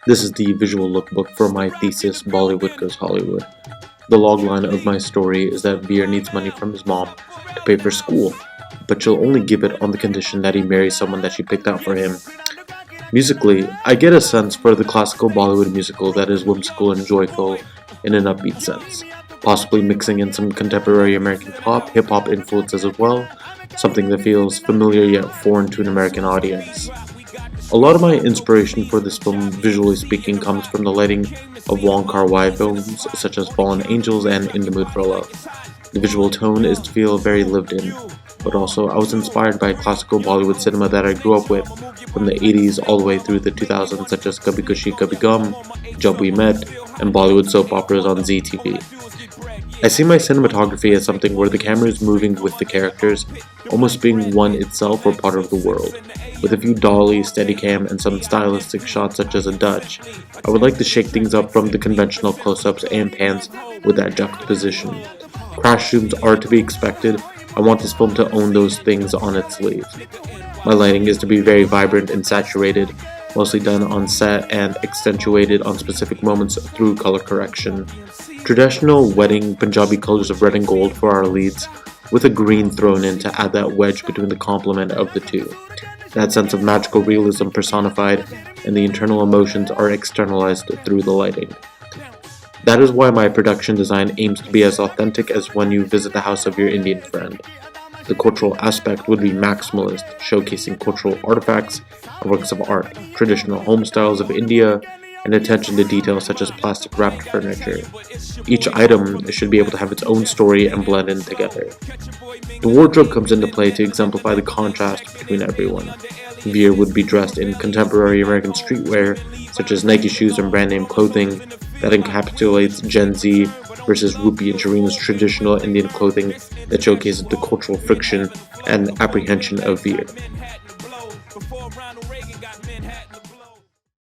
This is the visual lookbook for my thesis, Bollywood Goes Hollywood. The logline of my story is that Veer needs money from his mom to pay for school, but she'll only give it on the condition that he marries someone that she picked out for him. Musically, I get a sense for the classical Bollywood musical that is whimsical and joyful in an upbeat sense, possibly mixing in some contemporary American pop, hip hop influences as well, something that feels familiar yet foreign to an American audience. A lot of my inspiration for this film, visually speaking, comes from the lighting of Wong Kar-wai films such as Fallen Angels and In the Mood for Love. The visual tone is to feel very lived in, but also I was inspired by classical Bollywood cinema that I grew up with from the 80s all the way through the 2000s, such as Kabhi Khushi Kabhi Gum, Jab We Met, and Bollywood soap operas on Zee TV. I see my cinematography as something where the camera is moving with the characters, almost being one itself or part of the world. With a few dolly, steadicam, and some stylistic shots such as a Dutch, I would like to shake things up from the conventional close-ups and pans with that juxtaposition. Crash zooms are to be expected. I want this film to own those things on its sleeve. My lighting is to be very vibrant and saturated, mostly done on set and accentuated on specific moments through color correction. Traditional wedding Punjabi colors of red and gold for our leads, with a green thrown in to add that wedge between the complement of the two. That sense of magical realism personified, and the internal emotions are externalized through the lighting. That is why my production design aims to be as authentic as when you visit the house of your Indian friend. The cultural aspect would be maximalist, showcasing cultural artifacts and works of art, traditional home styles of India, and attention to details such as plastic wrapped furniture. Each item should be able to have its own story and blend in together. The wardrobe comes into play to exemplify the contrast between everyone. Veer would be dressed in contemporary American streetwear, such as Nike shoes and brand name clothing that encapsulates Gen Z versus Rupi and Sharina's traditional Indian clothing that showcases the cultural friction and apprehension of Veer.